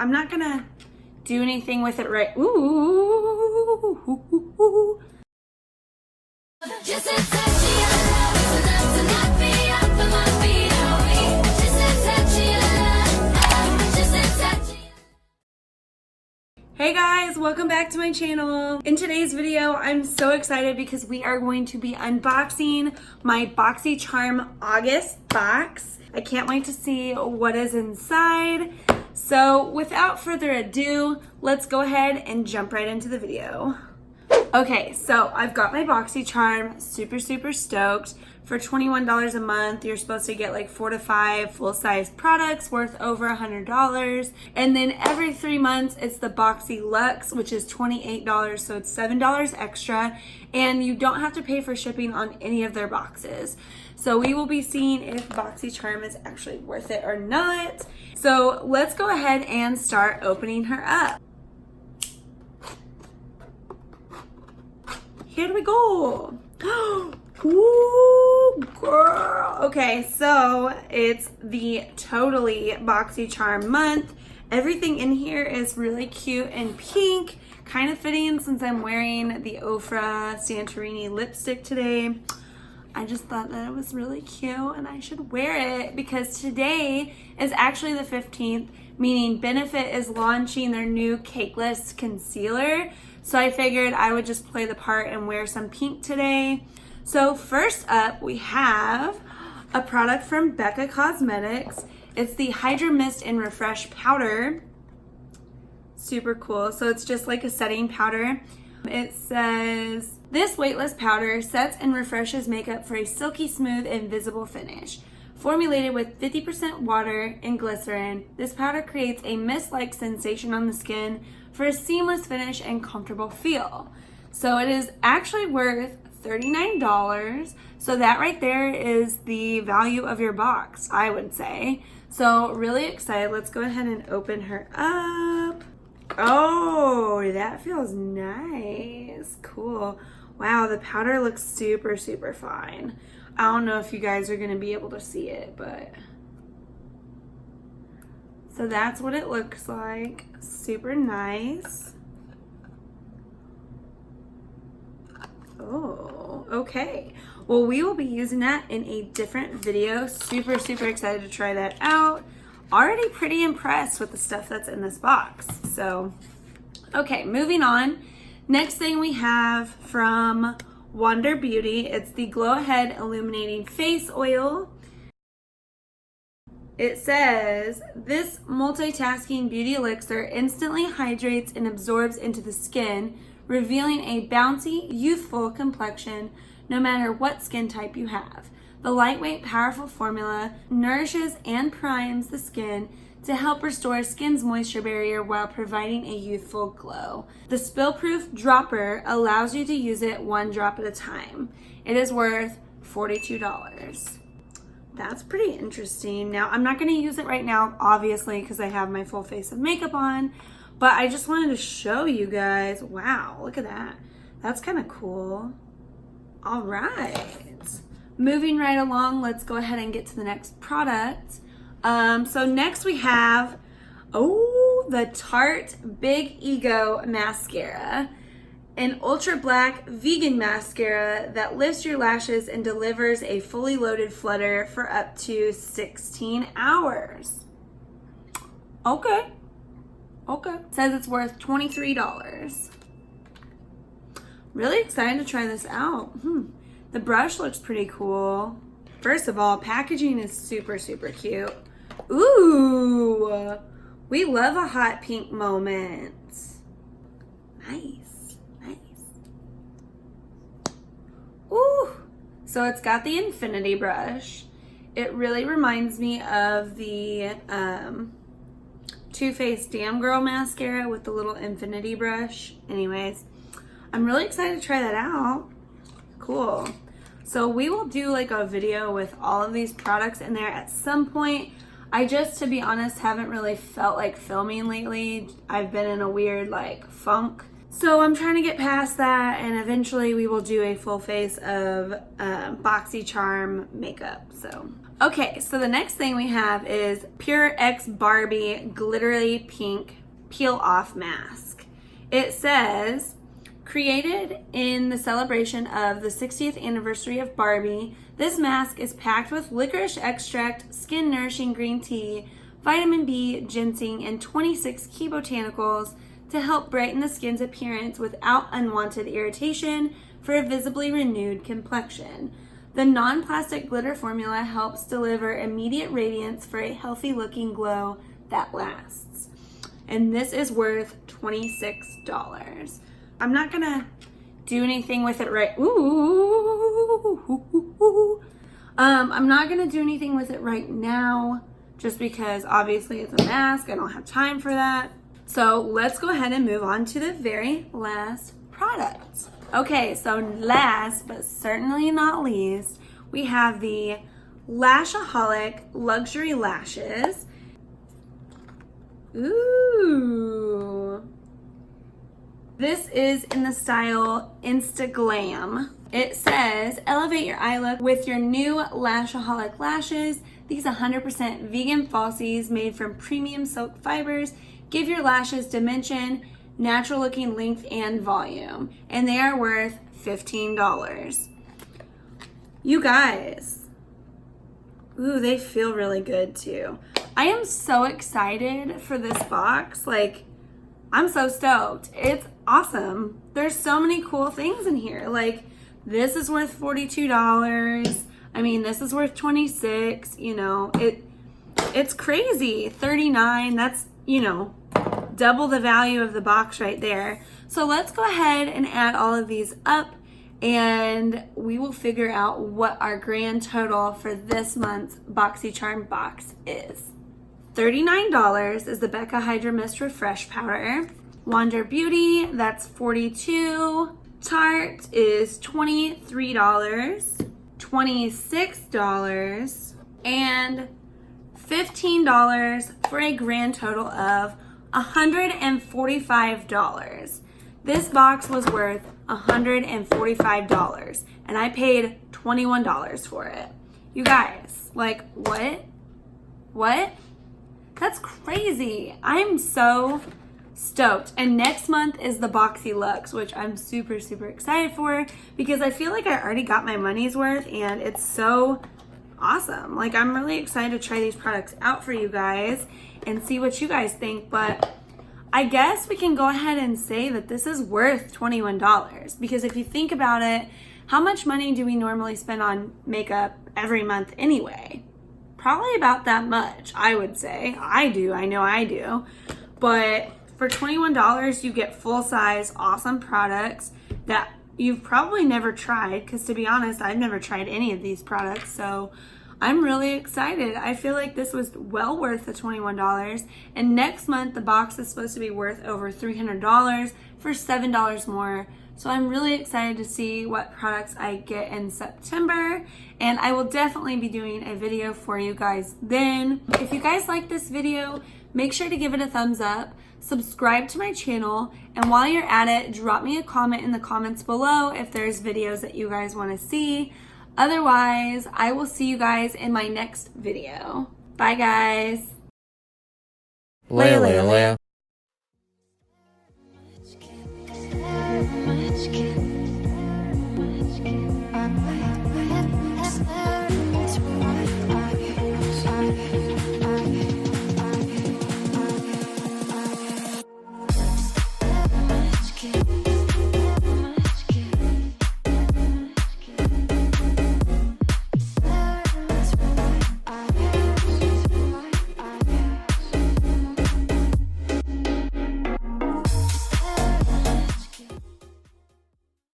I'm not gonna do anything with it right. Ooh. Just a touch of your love is enough to knock me off of my feet. Oh, just a touch of your love, just a touch of your love. Hey guys, welcome back to my channel. In today's video, I'm so excited because we are going to be unboxing my Boxycharm August box. I can't wait to see what is inside. So without further ado, let's go ahead and jump right into the video. Okay, so I've got my Boxycharm, super stoked. For $21 a month, you're supposed to get like 4 to 5 full-size products worth over $100. And then every 3 months, it's the Boxy Luxe, which is $28, so it's $7 extra. And you don't have to pay for shipping on any of their boxes. So we will be seeing if Boxycharm is actually worth it or not. So let's go ahead and start opening her up. Here we go. Ooh, girl. Okay, so it's the totally Boxycharm month. Everything in here is really cute and pink, kind of fitting since I'm wearing the Ofra Santorini lipstick today. I just thought that it was really cute and I should wear it because today is actually the 15th, meaning Benefit is launching their new cakeless concealer. So I figured I would just play the part and wear some pink today. So first up, we have a product from Becca Cosmetics. It's the Hydra Mist and Refresh Powder. Super cool. So it's just like a setting powder. It says, this weightless powder sets and refreshes makeup for a silky smooth and visible finish. Formulated with 50% water and glycerin, this powder creates a mist-like sensation on the skin for a seamless finish and comfortable feel. So it is actually worth $39. So that right there is the value of your box, I would say. So really excited. Let's go ahead and open her up. Oh, that feels nice. Cool. Wow, the powder looks super fine. I don't know if you guys are going to be able to see it, but so that's what it looks like. Super nice. Oh, okay. Well, we will be using that in a different video. Super excited to try that out. Already pretty impressed with the stuff that's in this box. So, okay, moving on. Next thing we have from Wonder Beauty, it's the Glow Ahead Illuminating Face Oil. It says, this multitasking beauty elixir instantly hydrates and absorbs into the skin, revealing a bouncy, youthful complexion no matter what skin type you have. The lightweight, powerful formula nourishes and primes the skin to help restore skin's moisture barrier while providing a youthful glow. The spill-proof dropper allows you to use it 1 drop at a time. It is worth $42. That's pretty interesting. Now, I'm not going to use it right now, obviously, because I have my full face of makeup on, but I just wanted to show you guys. Wow, look at that. That's kind of cool. All right. Moving right along, let's go ahead and get to the next product. So next we have, the Tarte Big Ego Mascara. An ultra black vegan mascara that lifts your lashes and delivers a fully loaded flutter for up to 16 hours. Okay. It says it's worth $23. Really excited to try this out. The brush looks pretty cool. First of all, packaging is super cute. Ooh, we love a hot pink moment. Nice. Ooh, so it's got the infinity brush. It really reminds me of the Too Faced Damn Girl mascara with the little infinity brush. Anyways, I'm really excited to try that out. Cool. So we will do like a video with all of these products in there at some point. I just, to be honest, haven't really felt like filming lately. I've been in a weird like funk. So I'm trying to get past that, and eventually we will do a full face of Boxycharm makeup. So Okay, so the next thing we have is Pure X Barbie Glittery Pink Peel Off Mask. It says, created in the celebration of the 60th anniversary of Barbie, this mask is packed with licorice extract, skin nourishing green tea, vitamin B, ginseng, and 26 key botanicals to help brighten the skin's appearance without unwanted irritation for a visibly renewed complexion. The non-plastic glitter formula helps deliver immediate radiance for a healthy looking glow that lasts. And this is worth $26. I'm not gonna do anything with it right. I'm not gonna do anything with it right now, just because obviously it's a mask. I don't have time for that. So let's go ahead and move on to the very last product. Okay, so last but certainly not least, we have the Lashaholic Luxury Lashes. Ooh. This is in the style Insta Glam. It says, elevate your eye look with your new Lashaholic lashes. These 100% vegan falsies made from premium silk fibers give your lashes dimension, natural looking length, and volume. And they are worth $15. You guys, ooh, they feel really good too. I am so excited for this box. Like, I'm so stoked. It's awesome. There's so many cool things in here. Like, this is worth $42. I mean, this is worth $26. You know, it's crazy. $39. That's, you know, double the value of the box right there. So let's go ahead and add all of these up, and we will figure out what our grand total for this month's Boxycharm box is. $39 is the Becca Hydra Mist Refresh Powder. Wander Beauty, that's $42. Tarte is $23. $26 and $15 for a grand total of $145. This box was worth $145 and I paid $21 for it. You guys, like, what? That's crazy. I'm so stoked. And next month is the Boxy Luxe, which I'm super excited for because I feel like I already got my money's worth and it's so awesome. Like, I'm really excited to try these products out for you guys and see what you guys think. But I guess we can go ahead and say that this is worth $21 because if you think about it, how much money do we normally spend on makeup every month anyway? Probably about that much, I would say. I do, I know I do. But for $21, you get full-size, awesome products that you've probably never tried, because to be honest, I've never tried any of these products, so I'm really excited. I feel like this was well worth the $21, and next month the box is supposed to be worth over $300 for $7 more. So I'm really excited to see what products I get in September, and I will definitely be doing a video for you guys then. If you guys like this video, make sure to give it a thumbs up, subscribe to my channel, and while you're at it, drop me a comment in the comments below if there's videos that you guys want to see. Otherwise, I will see you guys in my next video. Bye, guys. Leia.